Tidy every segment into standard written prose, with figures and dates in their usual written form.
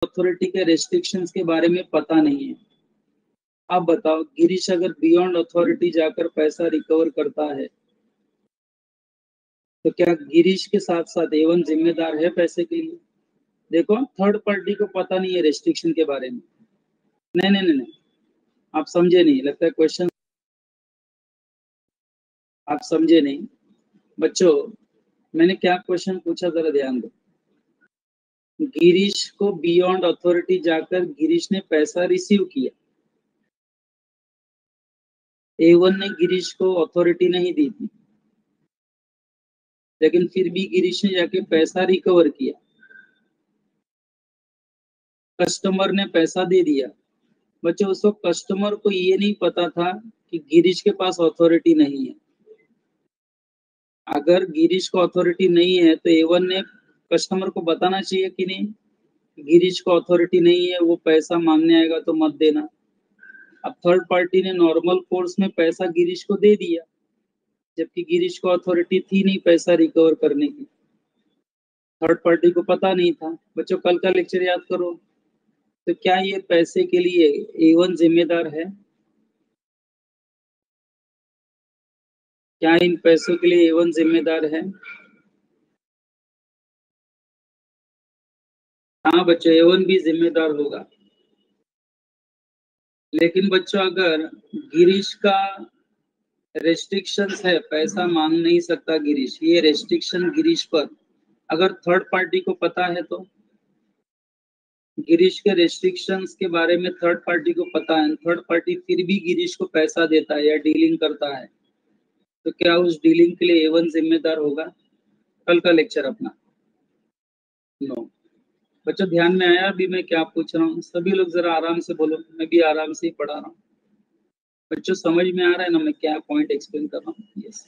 Authority के restrictions के बारे में पता नहीं है। आप बताओ, गिरीश अगर बियॉन्ड अथॉरिटी जाकर पैसा रिकवर करता है तो क्या गिरीश के साथ साथ एवन जिम्मेदार है पैसे के लिए? देखो, थर्ड पार्टी को पता नहीं है रेस्ट्रिक्शन के बारे में। नहीं नहीं नहीं नहीं, आप समझे नहीं, लगता है क्वेश्चन आप समझे नहीं। बच्चों, मैंने क्या क्वेश्चन पूछा जरा ध्यान दो। गिरीश को बियॉन्ड अथॉरिटी जाकर गिरीश ने पैसा रिसीव किया। एवन ने गिरीश को अथॉरिटी नहीं दी थी, लेकिन फिर भी गिरीश ने जाके पैसा रिकवर किया। कस्टमर ने पैसा दे दिया। बच्चों, उस वक्त कस्टमर को ये नहीं पता था कि गिरीश के पास अथॉरिटी नहीं है। अगर गिरीश को अथॉरिटी नहीं है तो एवन ने कस्टमर को बताना चाहिए कि नहीं, गिरीश को अथॉरिटी नहीं है, वो पैसा मांगने आएगा तो मत देना। अब थर्ड पार्टी ने नॉर्मल कोर्स में पैसा गिरीश को दे दिया, जबकि गिरीश को अथॉरिटी थी नहीं पैसा रिकवर करने की। थर्ड पार्टी को पता नहीं था। बच्चों, कल का लेक्चर याद करो। तो क्या ये पैसे के लिए एवन जिम्मेदार है? क्या इन पैसों के लिए एवन जिम्मेदार है? हाँ बच्चों, एवन भी जिम्मेदार होगा। लेकिन बच्चों, अगर गिरीश का रेस्ट्रिक्शंस है, पैसा मांग नहीं सकता गिरीश, ये रेस्ट्रिक्शन गिरीश पर अगर थर्ड पार्टी को पता है तो गिरीश के रेस्ट्रिक्शंस के बारे में थर्ड पार्टी को पता है, थर्ड पार्टी फिर भी गिरीश को पैसा देता है या डीलिंग करता है, तो क्या उस डीलिंग के लिए एवन जिम्मेदार होगा? कल का लेक्चर अपना। नो। बच्चों, ध्यान में आया अभी मैं क्या पूछ रहा हूँ? सभी लोग जरा आराम से बोलो, मैं भी आराम से ही पढ़ा रहा हूँ। बच्चों, समझ में आ रहा है ना मैं क्या पॉइंट एक्सप्लेन कर रहा हूँ? यस।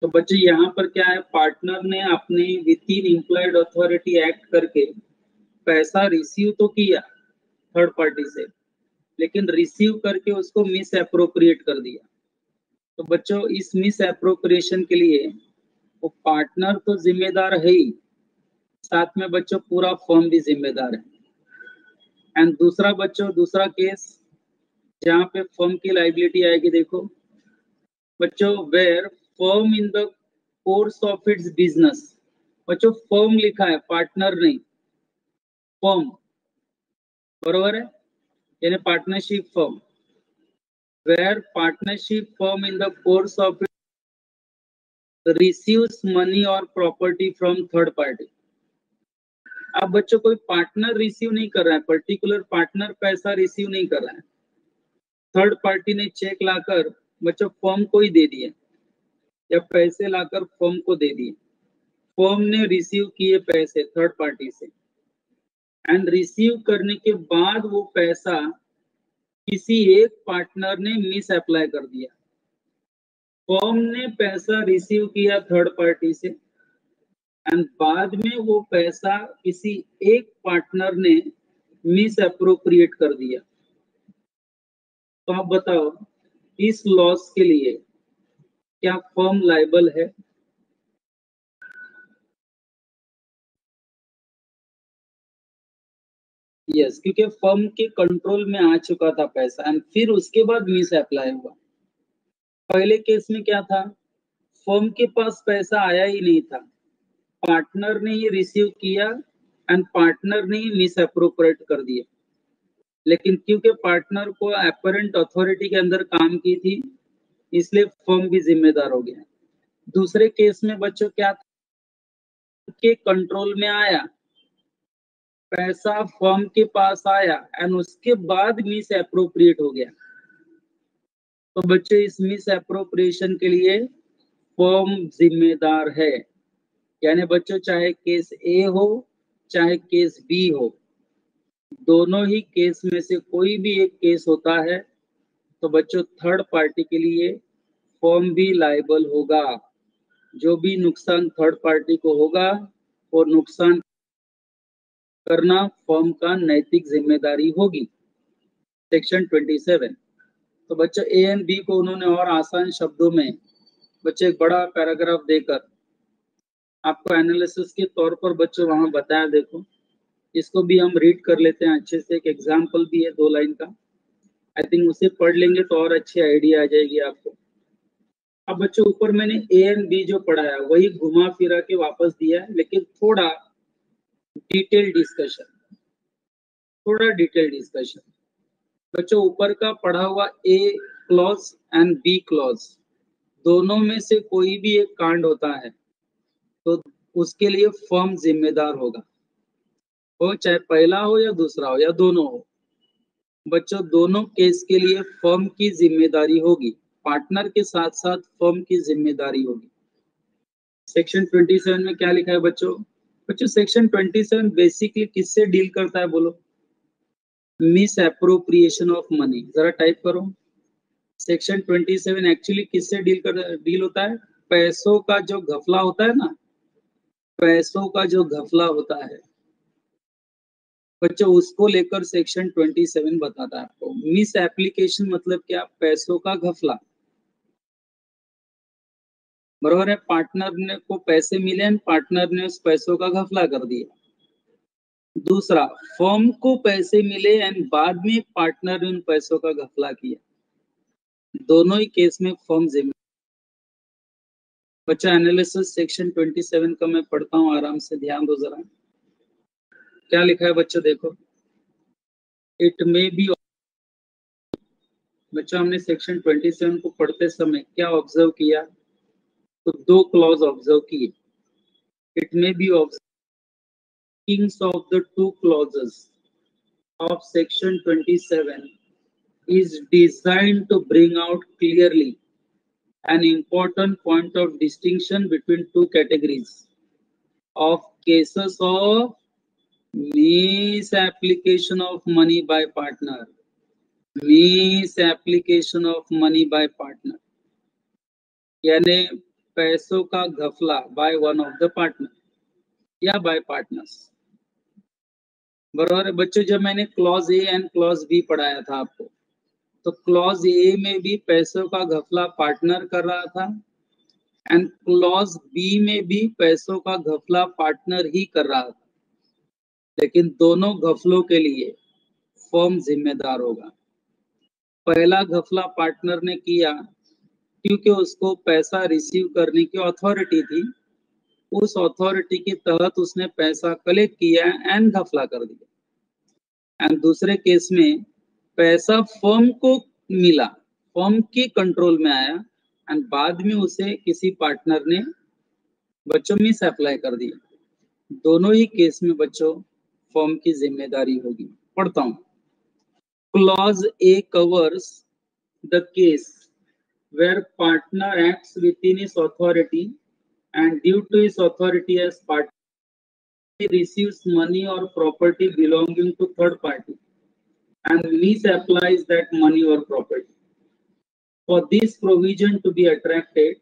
तो बच्चों, यहाँ पर क्या है, पार्टनर ने अपने with in employed authority act करके पैसा रिसीव तो किया थर्ड पार्टी से, लेकिन रिसीव करके उसको मिस एप्रोप्रिएट कर दिया। तो बच्चों, इस मिस एप्रोप्रिएशन के लिए वो पार्टनर तो जिम्मेदार है ही, साथ में बच्चों पूरा फर्म भी जिम्मेदार है। एंड दूसरा बच्चों, दूसरा केस जहाँ पे फर्म की लाइबिलिटी आएगी, देखो बच्चों, where firm in the course of its business. बच्चों, फर्म लिखा है, पार्टनर नहीं, फर्म, बरोबर है, यानी partnership firm. Where partnership firm in the course of receives money और प्रॉपर्टी फ्रॉम थर्ड पार्टी। अब बच्चों, कोई पार्टनर रिसीव नहीं कर रहा है, पर्टिकुलर पार्टनर पैसा रिसीव नहीं कर रहा है, थर्ड पार्टी ने चेक लाकर बच्चों फर्म को ही दे दिए या पैसे लाकर फर्म को दे दिए। फर्म ने रिसीव किए पैसे थर्ड पार्टी से, एंड रिसीव करने के बाद वो पैसा किसी एक पार्टनर ने मिस अप्लाई कर दिया। फर्म ने पैसा रिसीव किया थर्ड पार्टी से, एंड बाद में वो पैसा किसी एक पार्टनर ने मिस अप्रोप्रिएट कर दिया। तो आप बताओ, इस लॉस के लिए क्या फर्म लायबल है? यस, क्योंकि फर्म के कंट्रोल में आ चुका था पैसा एंड फिर उसके बाद मिस अप्लाई हुआ। पहले केस में क्या था, फर्म के पास पैसा आया ही नहीं था, पार्टनर ने ही रिसीव किया एंड पार्टनर ने ही मिस अप्रोप्रिएट कर दिया। लेकिन क्योंकि पार्टनर को अपरेंट अथॉरिटी के अंदर काम की थी, इसलिए फर्म भी जिम्मेदार हो गया। दूसरे केस में बच्चों क्या था, के कंट्रोल में आया, पैसा फर्म के पास आया एंड उसके बाद मिस अप्रोप्रिएट हो गया। तो बच्चे, इस मिस अप्रोप्रिएशन के लिए फर्म जिम्मेदार है। यानी बच्चों, चाहे केस ए हो चाहे केस बी हो, दोनों ही केस में से कोई भी एक केस होता है तो बच्चों थर्ड पार्टी के लिए फर्म भी लायबल होगा। जो भी नुकसान थर्ड पार्टी को होगा वो नुकसान करना फर्म का नैतिक जिम्मेदारी होगी। सेक्शन 27। तो बच्चों, ए एंड बी को उन्होंने और आसान शब्दों में बच्चे एक बड़ा पैराग्राफ देकर आपको एनालिसिस के तौर पर बच्चों वहां बताया। देखो, इसको भी हम रीड कर लेते हैं अच्छे से। एक एग्जाम्पल भी है 2 लाइन का, आई थिंक उसे पढ़ लेंगे तो और अच्छी आइडिया आ जाएगी आपको। अब बच्चों ऊपर मैंने ए एंड बी जो पढ़ाया वही घुमा फिरा के वापस दिया है, लेकिन थोड़ा डिटेल डिस्कशन। बच्चों ऊपर का पढ़ा हुआ A clause and B clause दोनों में से कोई भी एक कांड होता है तो उसके लिए फर्म जिम्मेदार होगा, वो चाहे पहला हो या दूसरा हो या दोनों हो। बच्चों दोनों केस के लिए फर्म की जिम्मेदारी होगी, पार्टनर के साथ साथ फर्म की जिम्मेदारी होगी। सेक्शन 27 में क्या लिखा है बच्चों? बच्चों सेक्शन 27 बेसिकली किससे डील करता है बोलो? Miss appropriation of money. जरा टाइप करो। सेक्शन 27 एक्चुअली किससे डील होता है? पैसों का जो घपला होता है ना, पैसों का जो घपला होता है बच्चों, उसको लेकर सेक्शन 27 बताता है आपको। मिस एप्लीकेशन मतलब क्या? पैसों का घपला। बराबर है, पार्टनर ने को पैसे मिले, पार्टनर ने उस पैसों का घपला कर दिया। दूसरा, फर्म को पैसे मिले एंड बाद में पार्टनर ने उन पैसों का घपला किया। दोनों ही केस में फर्म जिम्मेदार। बच्चा एनालिसिस सेक्शन 27 का मैं पढ़ता हूँ, आराम से ध्यान दो जरा। क्या लिखा है बच्चों देखो। इट मे बी, बच्चों हमने सेक्शन 27 को पढ़ते समय क्या ऑब्जर्व किया? तो 2 क्लॉज ऑब्जर्व किए। It may be observing of the 2 clauses of section 27 is designed to bring out clearly an important point of distinction between 2 categories of cases of misapplication of money by partner. Misapplication of money by partner यानी पैसों का घपला by one of the partner या by partners। बराबर बच्चों, जब मैंने clause A and clause B पढ़ाया था आपको, तो क्लॉज ए में भी पैसों का घपला पार्टनर कर रहा था एंड क्लॉज बी में भी पैसों का घपला पार्टनर ही कर रहा था, लेकिन दोनों घपलों के लिए फर्म जिम्मेदार होगा। पहला घपला पार्टनर ने किया क्योंकि उसको पैसा रिसीव करने की अथॉरिटी थी, उस अथॉरिटी के तहत उसने पैसा कलेक्ट किया एंड घपला कर दिया। एंड दूसरे केस में पैसा फर्म को मिला, फर्म के कंट्रोल में आया एंड बाद में उसे किसी पार्टनर ने बच्चों मिस अप्लाई कर दिया। दोनों ही केस में बच्चों फर्म की जिम्मेदारी होगी। पढ़ता हूं। Clause A covers the case where partner acts within his authority and due to his authority as partner he receives money or property belonging to third party and misapplies that money or property. For this provision to be attracted,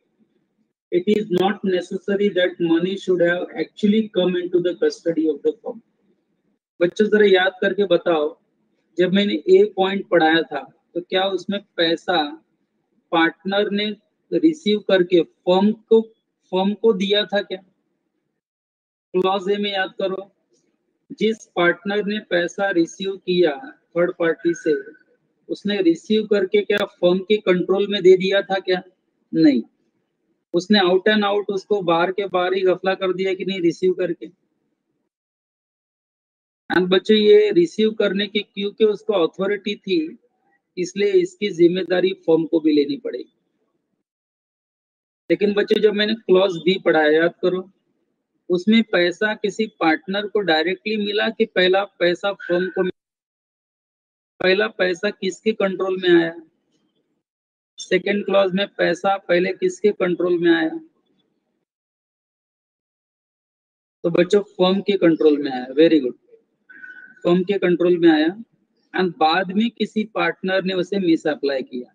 it is not necessary that money should have actually come into the custody of the firm. बच्चों जरा याद करके बताओ, जब मैंने ए point पढ़ाया था तो क्या उसमें पैसा पार्टनर ने रिसीव करके फर्म को दिया था क्या? क्लॉज ए में याद करो, जिस पार्टनर ने पैसा रिसीव किया थर्ड पार्टी से, उसने रिसीव करके क्या फर्म के कंट्रोल में दे दिया था क्या? नहीं, उसने आउट एंड आउट उसको बाहर के बाहर ही घपला कर दिया कि नहीं रिसीव करके। एंड बच्चों ये रिसीव करने की क्योंकि उसको अथॉरिटी थी, इसलिए इसकी जिम्मेदारी फर्म को भी लेनी पड़ेगी। लेकिन बच्चों जब मैंने क्लॉज बी पढ़ाया याद करो, उसमें पैसा किसी पार्टनर को डायरेक्टली मिला कि पहला पैसा फर्म को मिला? पहला पैसा किसके कंट्रोल में आया? सेकेंड क्लॉज में पैसा पहले किसके कंट्रोल में आया? तो बच्चों फर्म के कंट्रोल में आया। वेरी गुड, फर्म के कंट्रोल में आया एंड बाद में किसी पार्टनर ने उसे मिस अप्लाई किया।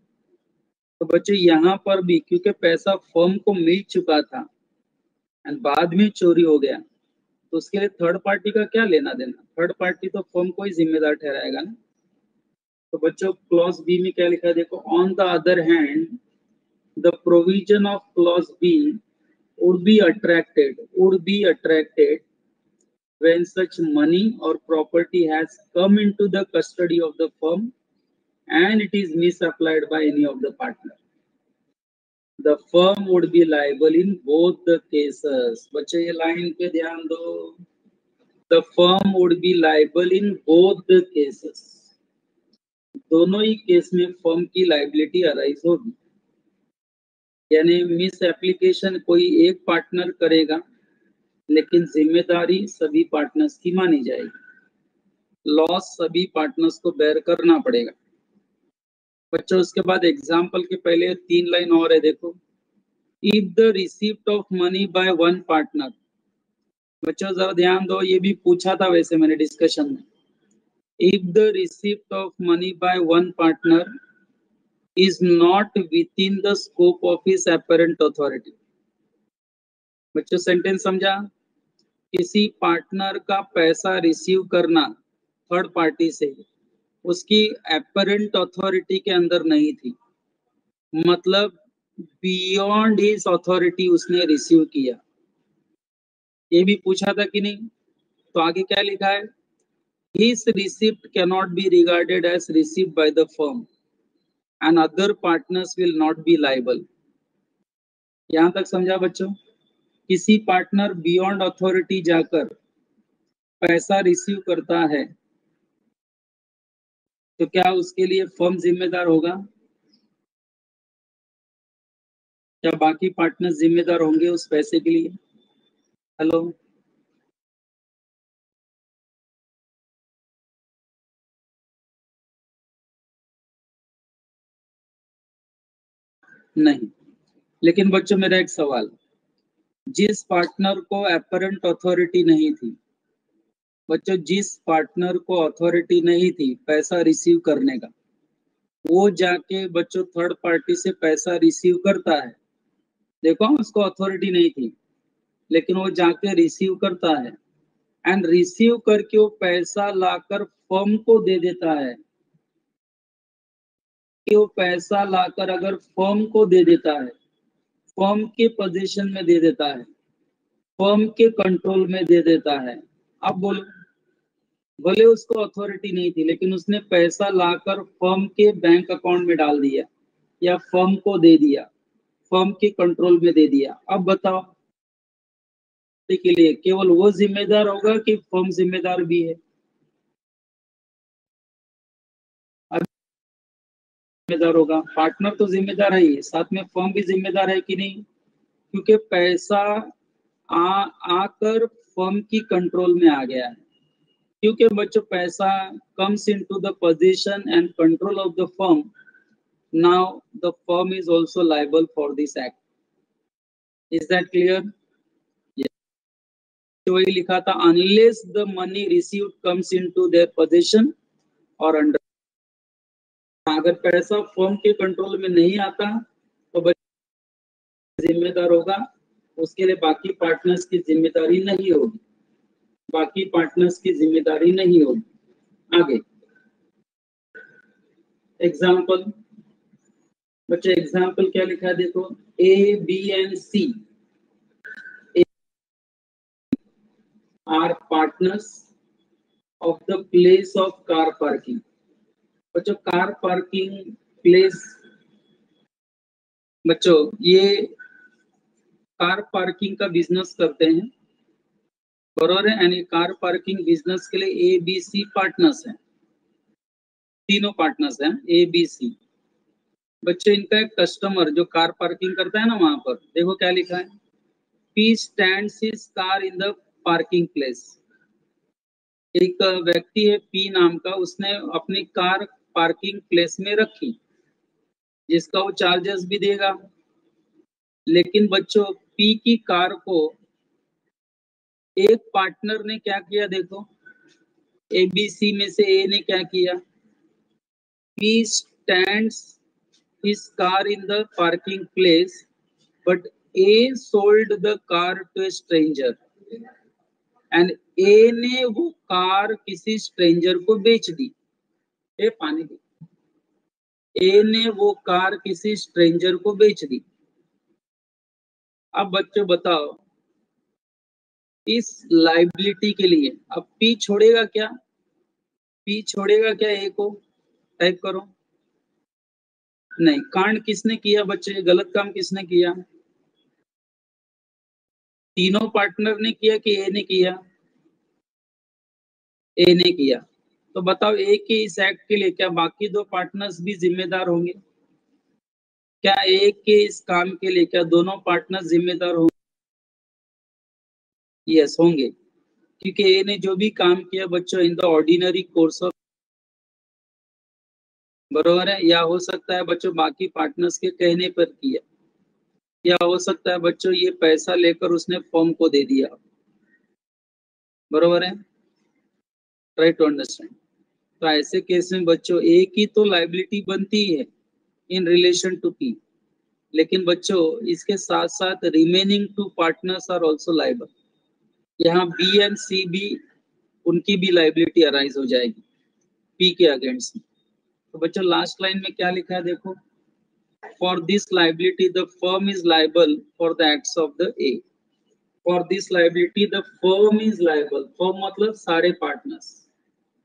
तो बच्चों यहाँ पर भी क्योंकि पैसा फर्म को मिल चुका था एंड बाद में चोरी हो गया, तो उसके लिए थर्ड पार्टी का क्या लेना देना? थर्ड पार्टी तो फर्म को ही जिम्मेदार ठहराएगा ना। तो बच्चों क्लॉज बी में क्या लिखा है देखो, on the other hand the provision of clause B would be attracted when such money or property has come into the custody of the firm and it is misapplied by any of the partner, the firm would be liable in both the cases. बच्चे ये line पे ध्यान दो. The firm would be liable in both the cases. दोनों ही case में firm की liability arise होगी. यानी मिस एप्लीकेशन कोई एक पार्टनर करेगा लेकिन जिम्मेदारी सभी पार्टनर्स की मानी जाएगी. लॉस सभी पार्टनर्स को बेयर करना पड़ेगा. बच्चों उसके बाद एग्जाम्पल के पहले 3 लाइन और है, देखो. If the receipt of money by one partner. बच्चों जरा ध्यान दो, ये भी पूछा था वैसे मैंने डिस्कशन में. If the receipt of money by one partner is not within the scope of his apparent authority. बच्चों सेंटेंस समझा? किसी पार्टनर का पैसा रिसीव करना थर्ड पार्टी से उसकी एपरेंट अथॉरिटी के अंदर नहीं थी, मतलब बियॉन्ड हिज अथॉरिटी उसने रिसीव किया. ये भी पूछा था कि नहीं? तो आगे क्या लिखा है? His receipt cannot be regarded as received by the firm and other partners will not be liable. यहां तक समझा बच्चों? किसी पार्टनर बियॉन्ड अथॉरिटी जाकर पैसा रिसीव करता है तो क्या उसके लिए फर्म जिम्मेदार होगा? क्या बाकी पार्टनर्स जिम्मेदार होंगे उस पैसे के लिए? हेलो, नहीं. लेकिन बच्चों मेरा एक सवाल, जिस पार्टनर को अपरेंट अथॉरिटी नहीं थी, बच्चों जिस पार्टनर को अथॉरिटी नहीं थी पैसा रिसीव करने का, वो जाके बच्चों थर्ड पार्टी से पैसा रिसीव करता है. देखो उसको अथॉरिटी नहीं थी लेकिन वो जाके रिसीव करता है एंड रिसीव करके वो पैसा लाकर फर्म को दे देता है. कि वो पैसा लाकर अगर फर्म को दे देता है, फर्म के पोजीशन में दे देता है, फर्म के कंट्रोल में दे देता है. अब बोलो, भले उसको अथॉरिटी नहीं थी लेकिन उसने पैसा लाकर फर्म के बैंक अकाउंट में डाल दिया या फर्म को दे दिया, फर्म के कंट्रोल में दे दिया. अब बताओ के लिए केवल वो जिम्मेदार होगा कि फर्म जिम्मेदार भी है? जिम्मेदार होगा. पार्टनर तो जिम्मेदार है ही, साथ में फर्म भी जिम्मेदार है कि नहीं? क्योंकि पैसा आकर फर्म की कंट्रोल में आ गया है. क्योंकि बच्चों पैसा comes into the possession and control of the firm, now the firm is also liable for this act. Is that clear? Yes. वही लिखा था, unless the money received comes into their possession or under. अगर पैसा firm के control में नहीं आता तो बच्चे जिम्मेदार होगा, उसके लिए बाकी पार्टनर्स की जिम्मेदारी नहीं होगी. बाकी पार्टनर्स की जिम्मेदारी नहीं होगी. आगे एग्जाम्पल. बच्चे एग्जाम्पल क्या लिखा है देखो, A B and C are partners of the place of car parking. बच्चों कार पार्किंग प्लेस, बच्चों ये कार पार्किंग का बिजनेस करते हैं, बराबर है. यानी कार पार्किंग बिजनेस के लिए ए बी सी पार्टनर्स हैं, तीनों पार्टनर्स हैं ए बी सी. बच्चों इनका एक कस्टमर जो कार पार्किंग करता है ना, वहां पर देखो क्या लिखा है, P stands his car in the parking place. एक व्यक्ति है पी नाम का, उसने अपनी कार पार्किंग प्लेस में रखी जिसका वो चार्जेस भी देगा. लेकिन बच्चों पी की कार को एक पार्टनर ने क्या किया, देखो एबीसी में से ए ने क्या किया, P stands his car in the parking place but A sold the car to a stranger and A ने वो कार किसी स्ट्रेंजर को बेच दी. ए पानी दी. ए ने वो कार किसी स्ट्रेंजर को बेच दी. अब बच्चों बताओ इस लाइबिलिटी के लिए। अब पी छोड़ेगा क्या, पी छोड़ेगा क्या ए को, टाइप करो। नहीं, कांड किसने किया बच्चे, गलत काम किसने किया, तीनों पार्टनर ने किया कि ए ने किया, ए ने किया। तो बताओ ए के इस एक्ट के लिए क्या बाकी दो पार्टनर्स भी जिम्मेदार होंगे, क्या ए के इस काम के लिए क्या दोनों पार्टनर जिम्मेदार होंगे, यस होंगे, क्योंकि ए ने जो भी काम किया बच्चों in the ordinary course of, बरोबर है, या हो सकता है बच्चों बाकी पार्टनर्स के कहने पर किया, या हो सकता है बच्चों ये पैसा लेकर उसने फर्म को दे दिया, बरोबर है, ट्राई टू अंडरस्टैंड। तो ऐसे केस में बच्चों ए की तो लाइबिलिटी बनती है इन रिलेशन टू पी, लेकिन बच्चों इसके साथ साथ remaining two partners are also liable, यहाँ बी एंड सी भी उनकी भी लाइबिलिटी अराइज हो जाएगी पी के अगेंस्ट में। तो बच्चों लास्ट लाइन में क्या लिखा है देखो, for this liability the firm is liable for the acts of the A, for this liability the firm is liable, firm मतलब सारे पार्टनर्स,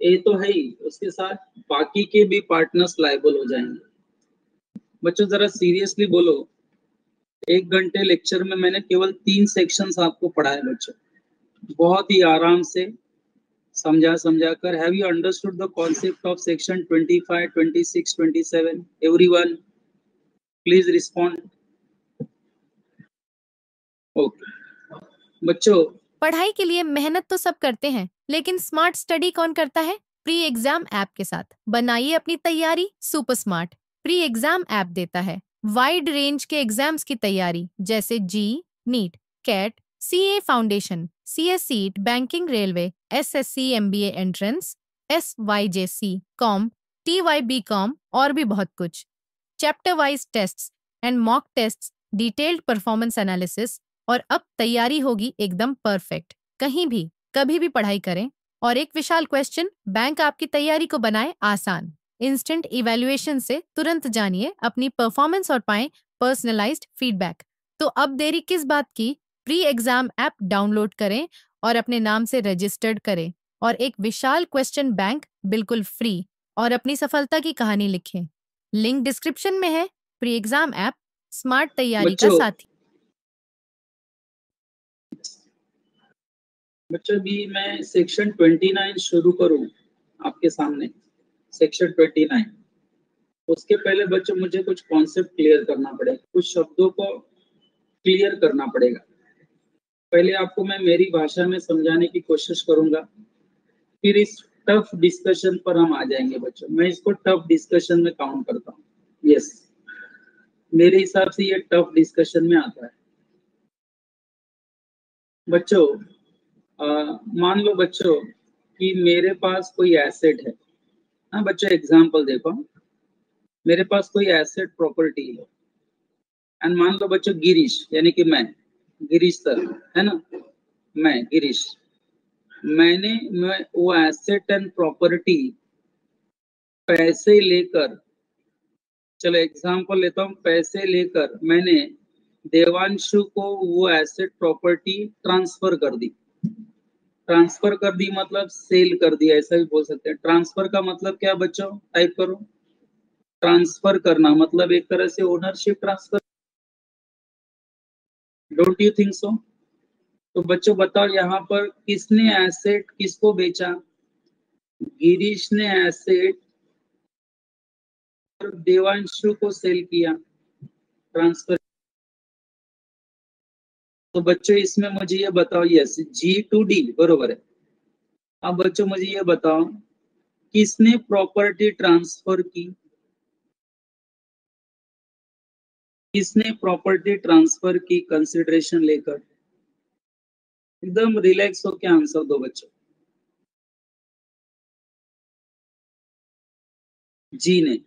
ए तो है ही, उसके साथ बाकी के भी पार्टनर्स लायबल हो जाएंगे। बच्चों जरा सीरियसली बोलो, 1 घंटे लेक्चर में मैंने केवल 3 सेक्शंस आपको पढ़ाए बच्चों, बहुत ही आराम से समझा कर। Have you understood the concept of section 25, 26, 27? Everyone please respond. Okay बच्चों, पढ़ाई के लिए मेहनत तो सब करते हैं, लेकिन स्मार्ट स्टडी कौन करता है? प्री एग्जाम ऐप के साथ बनाइए अपनी तैयारी super smart. Pre exam app देता है वाइड रेंज के एग्जाम्स की तैयारी, जैसे JEE, NEET, CAT, CA foundation, CS CSEET, banking, railway, SSC, MBA entrance, SYJC, com, TYB com और भी बहुत कुछ। Chapter wise tests and mock tests, detailed performance analysis, और अब तैयारी होगी एकदम परफेक्ट। कहीं भी कभी भी पढ़ाई करें, और एक विशाल क्वेश्चन बैंक आपकी तैयारी को बनाए आसान। इंस्टेंट इवैल्यूएशन से तुरंत जानिए अपनी परफॉर्मेंस और पाएं पर्सनलाइज्ड फीडबैक। तो अब देरी किस बात की, प्री एग्जाम ऐप डाउनलोड करें और अपने नाम से रजिस्टर्ड करें, और एक विशाल क्वेश्चन बैंक बिल्कुल फ्री, और अपनी सफलता की कहानी लिखें। लिंक डिस्क्रिप्शन में है। प्री एग्जाम ऐप स्मार्ट तैयारी का साथी। बच्चों भी मैं सेक्शन 29 शुरू करूं आपके सामने, सेक्शन 29। उसके पहले बच्चों मुझे कुछ कॉन्सेप्ट क्लियर करना पड़ेगा, कुछ शब्दों को क्लियर करना पड़ेगा। पहले आपको मैं मेरी भाषा में समझाने की कोशिश करूंगा, फिर इस टफ डिस्कशन पर हम आ जाएंगे बच्चों। मैं इसको टफ डिस्कशन में काउंट करता हूँ, यस, मेरे हिसाब से ये टफ डिस्कशन में आता है बच्चों। मान लो बच्चों कि मेरे पास कोई एसेट है, हाँ बच्चों एग्जांपल देखो, मेरे पास कोई एसेट प्रॉपर्टी है, एंड मान लो बच्चों गिरीश यानी कि मैं, गिरीश सर है ना, मैं गिरीश, मैं वो एसेट एंड प्रॉपर्टी पैसे लेकर, चलो एग्जांपल लेता हूँ, पैसे लेकर मैंने देवांशु को वो एसेट प्रॉपर्टी ट्रांसफर कर दी। ट्रांसफर कर दी मतलब सेल कर दिया, ऐसा भी बोल सकते हैं। ट्रांसफर का मतलब क्या बच्चों, टाइप करो, ट्रांसफर करना मतलब एक तरह से ownership transfer, don't you think so? तो बच्चों बताओ यहाँ पर किसने एसेट किसको बेचा, गिरीश ने एसेट देवांशु को सेल किया, ट्रांसफर। तो बच्चों इसमें मुझे ये बताओ, यस G to D बरोबर है। अब बच्चों मुझे ये बताओ किसने प्रॉपर्टी ट्रांसफर की, किसने प्रॉपर्टी ट्रांसफर की कंसिडरेशन लेकर, एकदम रिलैक्स होकर आंसर दो बच्चों। जी ने।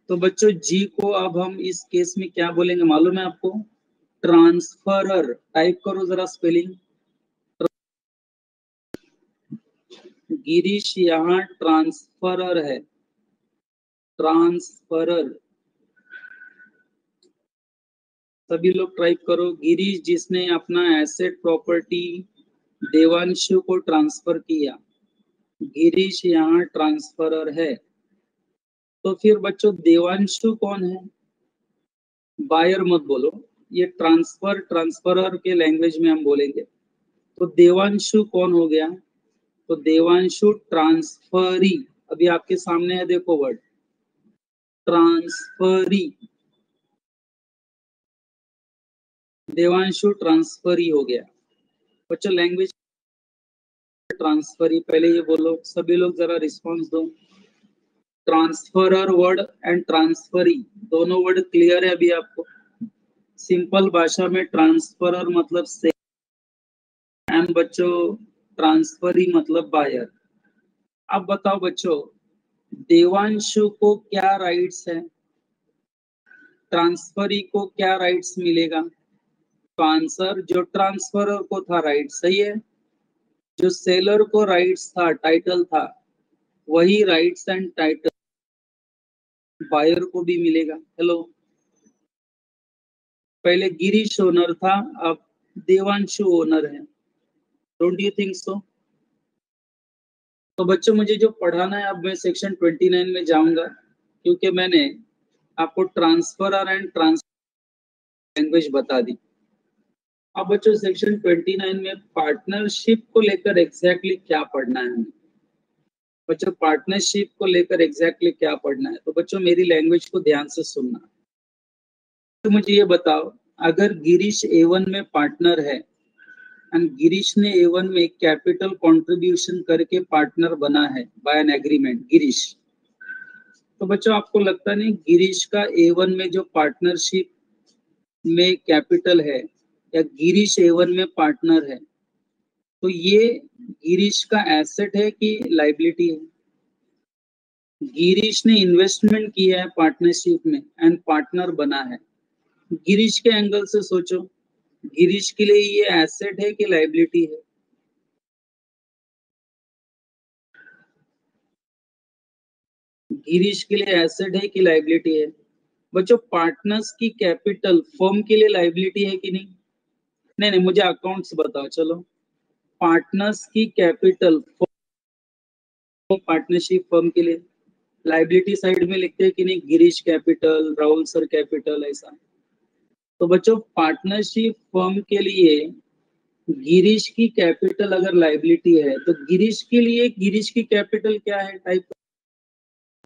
तो बच्चों जी को अब हम इस केस में क्या बोलेंगे मालूम है आपको, ट्रांसफरर। टाइप करो जरा स्पेलिंग, गिरीश यहाँ ट्रांसफरर है, ट्रांसफरर। सभी लोग टाइप करो, गिरीश जिसने अपना एसेट प्रॉपर्टी देवांशु को ट्रांसफर किया, गिरीश यहाँ ट्रांसफरर है, तो फिर बच्चों देवांशु कौन है? बायर मत बोलो, ये ट्रांसफरर के लैंग्वेज में हम बोलेंगे। तो देवांशु कौन हो गया? तो देवांशु ट्रांसफरी, अभी आपके सामने है, देखो वर्ड ट्रांसफरी, देवांशु ट्रांसफरी हो गया। बच्चों लैंग्वेज ट्रांसफरी, पहले ये बोलो, सभी लोग जरा रिस्पॉन्स दो। ट्रांसफरर वर्ड एंड ट्रांसफरी दोनों वर्ड क्लियर है अभी आपको? सिंपल भाषा में ट्रांसफरर मतलब से एंड बच्चों ट्रांसफरी मतलब बायर। अब बताओ बच्चों, देवांशु को क्या राइट्स है, ट्रांसफरी को क्या राइट्स मिलेगा? तो आंसर जो ट्रांसफरर को था राइट, सही है। जो सेलर को राइट्स था, टाइटल था, वही राइट्स एंड टाइटल बायर को भी मिलेगा। हेलो, पहले गिरीश ओनर था, अब देवांशु ओनर है। Don't you think so? तो बच्चों मुझे जो पढ़ाना है, अब मैं सेक्शन 29 में जाऊंगा, क्योंकि मैंने आपको ट्रांसफरर एंड ट्रांसफर लैंग्वेज बता दी। अब बच्चों सेक्शन 29 में पार्टनरशिप को लेकर एग्जैक्टली क्या पढ़ना है हमें? बच्चों पार्टनरशिप को लेकर एग्जैक्टली क्या पढ़ना है? तो बच्चों मेरी लैंग्वेज को ध्यान से सुनना। तो मुझे ये बताओ, अगर गिरीश A1 में पार्टनर है एंड गिरीश ने A1 में कैपिटल कंट्रीब्यूशन करके पार्टनर बना है बाय एन एग्रीमेंट, गिरीश, तो बच्चों आपको लगता नहीं गिरीश का A1 में जो पार्टनरशिप में कैपिटल है या गिरीश A1 में पार्टनर है, तो ये गिरीश का एसेट है कि लायबिलिटी है? गिरीश ने इन्वेस्टमेंट किया है पार्टनरशिप में एंड पार्टनर बना है। गिरीश के एंगल से सोचो, गिरीश के लिए ये एसेट है कि लायबिलिटी है? गिरीश के लिए एसेट है कि लायबिलिटी है? बच्चों पार्टनर्स की कैपिटल फर्म के लिए लायबिलिटी है कि नहीं? नहीं, मुझे अकाउंट्स बताओ। चलो, पार्टनर्स की कैपिटल पार्टनरशिप फर्म के लिए लायबिलिटी साइड में लिखते हैं कि नहीं? Girish capital, Rahul sir capital, ऐसा। तो बच्चों पार्टनरशिप फर्म के लिए गिरीश की कैपिटल अगर लायबिलिटी है, तो गिरीश के लिए गिरीश की कैपिटल क्या है? टाइप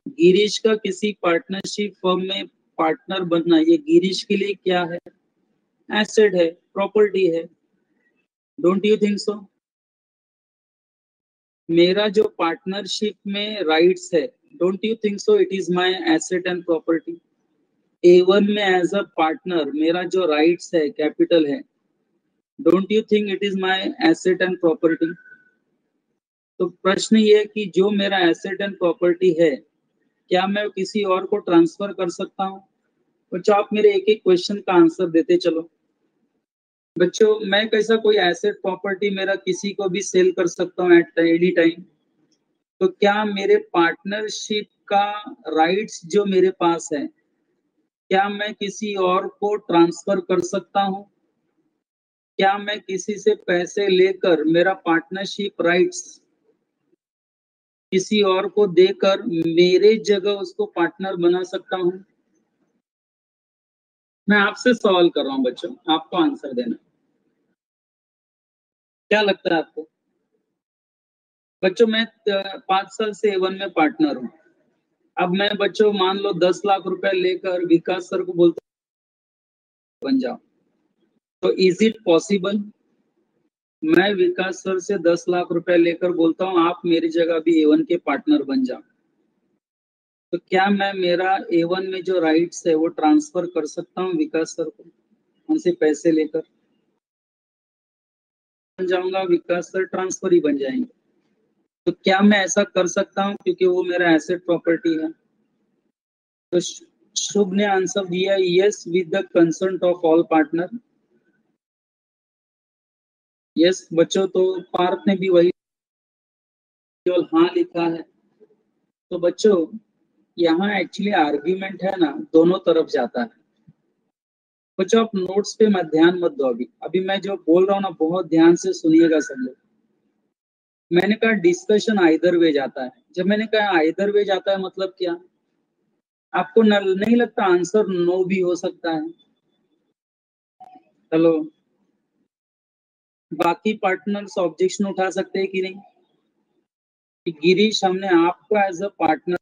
गिरीश का किसी पार्टनरशिप फर्म में पार्टनर बनना, ये गिरीश के लिए क्या है? एसेट है, प्रॉपर्टी है। Don't you think so? मेरा जो पार्टनरशिप में राइट्स है, don't you think so it is my asset and property? A1 में एज अ पार्टनर मेरा जो राइट्स है, कैपिटल है, don't you think it is my asset and property? तो प्रश्न ये है कि जो मेरा एसेट एंड प्रॉपर्टी है, क्या मैं किसी और को ट्रांसफर कर सकता हूँ? बच्चों आप मेरे एक एक क्वेश्चन का आंसर देते चलो। बच्चों मैं कैसा कोई एसेट प्रॉपर्टी मेरा किसी को भी सेल कर सकता हूँ एट एनी टाइम? तो क्या मेरे पार्टनरशिप का राइट्स जो मेरे पास है, क्या मैं किसी और को ट्रांसफर कर सकता हूँ? क्या मैं किसी से पैसे लेकर मेरा पार्टनरशिप राइट्स किसी और को देकर मेरे जगह उसको पार्टनर बना सकता हूँ? मैं आपसे सवाल कर रहा हूँ बच्चों, आपको आंसर देना। क्या लगता है आपको? बच्चों मैं 5 साल से A1 में पार्टनर हूँ। अब मैं बच्चों मान लो 10 लाख रुपए लेकर विकास सर को बोलता बन जाओ, तो इज इट पॉसिबल? मैं विकास सर से 10 लाख रुपए लेकर बोलता हूँ आप मेरी जगह भी A1 के पार्टनर बन जाओ, तो क्या मैं मेरा A1 में जो राइट्स है वो ट्रांसफर कर सकता हूँ विकास सर को, उनसे पैसे लेकर? बन जाऊंगा, विकास सर ट्रांसफर ही बन जाएंगे। तो क्या मैं ऐसा कर सकता हूँ क्योंकि वो मेरा एसेट प्रॉपर्टी है? तो शुभ ने आंसर दिया yes with the consent of all partner. Yes बच्चों, तो पार्थ ने भी वही केवल हाँ लिखा है। तो बच्चों यहाँ एक्चुअली आर्ग्यूमेंट है ना, दोनों तरफ जाता है। बच्चों आप नोट्स पे मत ध्यान मत दो, अभी मैं जो बोल रहा हूँ ना बहुत ध्यान से सुनिएगा सब लोग। मैंने कहा डिस्कशन आइदर वे जाता है। जब मैंने कहा आइदर वे जाता है मतलब क्या? आपको नहीं लगता आंसर नो भी हो सकता है? हेलो, बाकी पार्टनर्स ऑब्जेक्शन उठा सकते हैं कि नहीं कि गिरीश हमने आपको एज अ पार्टनर,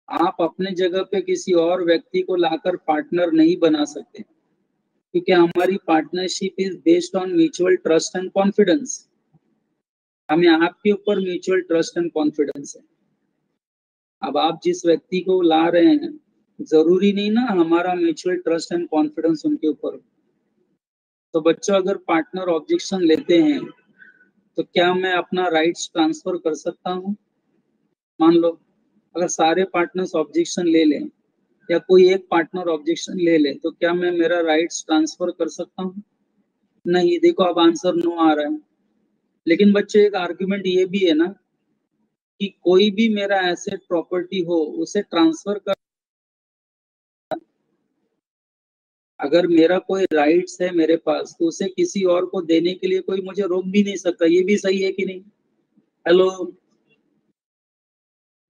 आप अपने जगह पे किसी और व्यक्ति को लाकर पार्टनर नहीं बना सकते क्योंकि हमारी partnership is based on mutual trust and confidence. हमें आपके ऊपर म्यूचुअल ट्रस्ट एंड कॉन्फिडेंस है। अब आप जिस व्यक्ति को ला रहे हैं जरूरी नहीं ना हमारा म्यूचुअल ट्रस्ट एंड कॉन्फिडेंस उनके ऊपर। तो बच्चों अगर पार्टनर ऑब्जेक्शन लेते हैं तो क्या मैं अपना राइट्स ट्रांसफर कर सकता हूँ? मान लो अगर सारे पार्टनर्स ऑब्जेक्शन ले लें या कोई एक पार्टनर ऑब्जेक्शन ले ले तो क्या मैं मेरा राइट्स ट्रांसफर कर सकता हूँ? नहीं। देखो अब आंसर नो आ रहा है। लेकिन बच्चे एक आर्ग्यूमेंट ये भी है ना कि कोई भी मेरा एसेट प्रॉपर्टी हो उसे ट्रांसफर कर, अगर मेरा कोई राइट्स है मेरे पास तो उसे किसी और को देने के लिए कोई मुझे रोक भी नहीं सकता। ये भी सही है कि नहीं? हेलो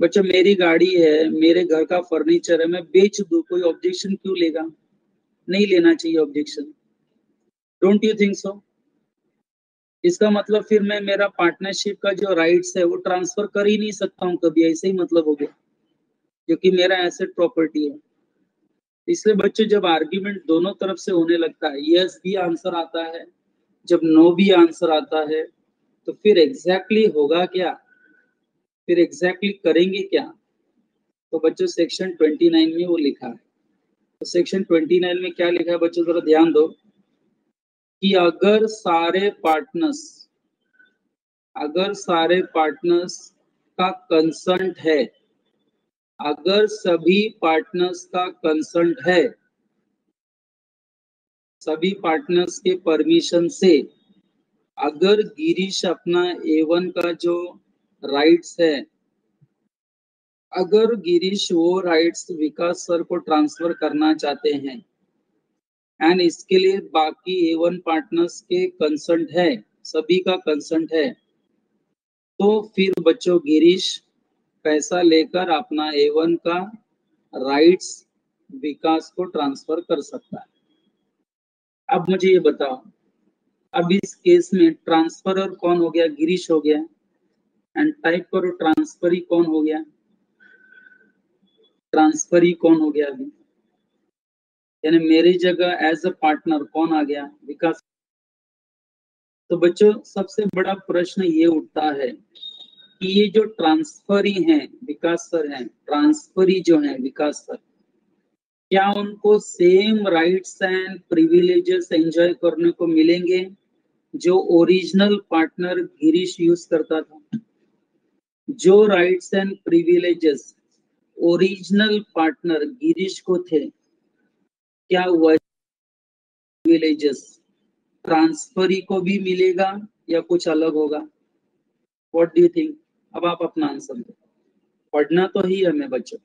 बच्चों, मेरी गाड़ी है, मेरे घर का फर्नीचर है, मैं बेच दूं, कोई ऑब्जेक्शन क्यों लेगा? नहीं लेना चाहिए objection. Don't you think so? इसका मतलब फिर मैं मेरा पार्टनरशिप का जो राइट्स है वो ट्रांसफर कर ही नहीं सकता हूँ कभी। ऐसे ही मतलब हो गया क्योंकि मेरा एसेट प्रॉपर्टी है। इसलिए बच्चों जब आर्ग्यूमेंट दोनों तरफ से होने लगता है, यस भी आंसर आता है, जब नो भी आंसर आता है, तो फिर एग्जैक्टली होगा क्या? फिर एग्जैक्टली करेंगे क्या? तो बच्चों सेक्शन 29 में वो लिखा है। तो सेक्शन 29 में क्या लिखा है बच्चों, जरा ध्यान दो कि अगर सारे पार्टनर्स का कंसंट है, अगर सभी पार्टनर्स का कंसंट है, सभी पार्टनर्स के परमिशन से, अगर गिरीश अपना A1 का जो राइट्स है, अगर गिरीश वो राइट्स विकास सर को ट्रांसफर करना चाहते हैं एंड इसके लिए बाकी A1 पार्टनर्स के कंसंट है, सभी का कंसंट है, तो फिर बच्चों गिरीश पैसा लेकर अपना A1 का राइट्स विकास को ट्रांसफर कर सकता है। अब मुझे ये बताओ, अब इस केस में ट्रांसफरर कौन हो गया? गिरीश हो गया। एंड टाइप करो ट्रांसफरी कौन हो गया? ट्रांसफरी कौन हो गया अभी? यानी मेरी जगह एज अ पार्टनर कौन आ गया? विकास। तो बच्चों सबसे बड़ा प्रश्न ये उठता है कि ये जो ट्रांसफरी हैं विकास सर हैं, ट्रांसफरी जो हैं विकास सर, क्या उनको same rights and privileges enjoy करने को मिलेंगे जो ओरिजिनल पार्टनर गिरीश यूज करता था? जो rights and privileges original partner Girish को थे, क्या वह प्रिविलेजेस ट्रांसफरी को भी मिलेगा या कुछ अलग होगा? What do you think? अब आप अपना आंसर दो। पढ़ना तो ही हमें बच्चों।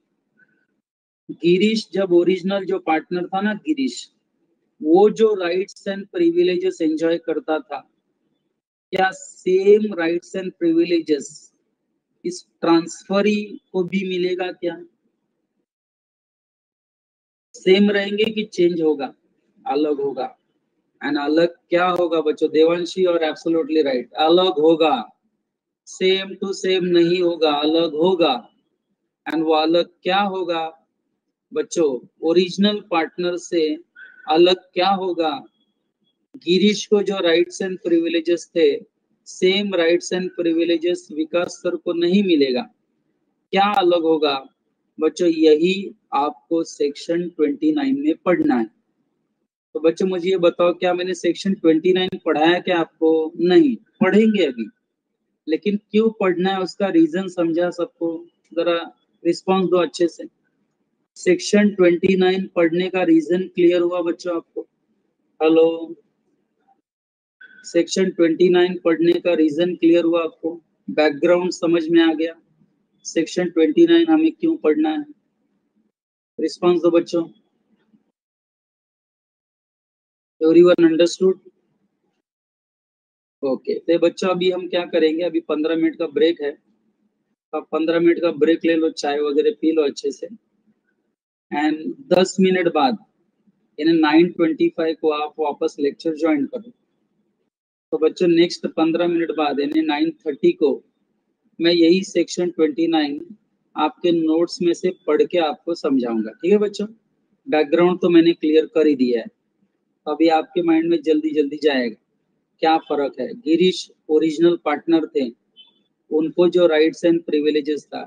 गिरीश जब ओरिजिनल जो पार्टनर था ना गिरीश, वो जो राइट्स एंड प्रिविलेजेस एंजॉय करता था, क्या सेम राइट्स एंड प्रिविलेजेस इस ट्रांसफरी को भी मिलेगा क्या? सेम रहेंगे कि चेंज होगा? अलग होगा। एंड अलग क्या होगा बच्चों? देवांशी और एब्सोल्युटली राइट, अलग होगा। सेम टू सेम नहीं होगा, अलग होगा। एंड वो अलग क्या होगा बच्चों? ओरिजिनल पार्टनर से अलग क्या होगा? गिरीश को जो राइट्स एंड प्रिविलेजेस थे, same rights and privileges Vikas sir को नहीं मिलेगा। क्या अलग होगा बच्चों? यही आपको सेक्शन 29 में पढ़ना है। तो बच्चों मुझे ये बताओ, क्या मैंने सेक्शन 29 पढ़ाया क्या आपको? नहीं पढ़ेंगे अभी, लेकिन क्यों पढ़ना है उसका रीजन समझा सबको? जरा रिस्पॉन्स दो अच्छे से। सेक्शन 29 पढ़ने का रीजन क्लियर हुआ बच्चों आपको? हेलो, सेक्शन 29 पढ़ने का रीजन क्लियर हुआ आपको? बैकग्राउंड समझ में आ गया? सेक्शन 29 हमें क्यों पढ़ना है? रिस्पॉन्स दो बच्चों। Everyone understood? ओके, तो बच्चों अभी हम क्या करेंगे, अभी 15 मिनट का ब्रेक है। आप 15 मिनट का ब्रेक ले लो, चाय वगैरह पी लो अच्छे से, एंड 10 मिनट बाद यानी 9:25 को आप वापस लेक्चर ज्वाइन करो। तो बच्चों नेक्स्ट 15 मिनट बाद यानी 9:30 को मैं यही सेक्शन 29 आपके नोट्स में से पढ़ के आपको समझाऊंगा। ठीक है बच्चों, बैकग्राउंड तो मैंने क्लियर कर ही दिया है, अभी आपके माइंड में जल्दी जल्दी जाएगा क्या फर्क है। गिरीश ओरिजिनल पार्टनर थे, उनको जो राइट्स एंड प्रिविलेजेस था,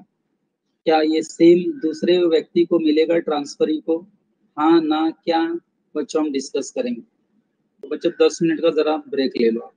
क्या ये सेम दूसरे व्यक्ति को मिलेगा ट्रांसफरी को? हाँ ना क्या बच्चों हम डिस्कस करेंगे। तो बच्चों 10 मिनट का जरा ब्रेक ले लो।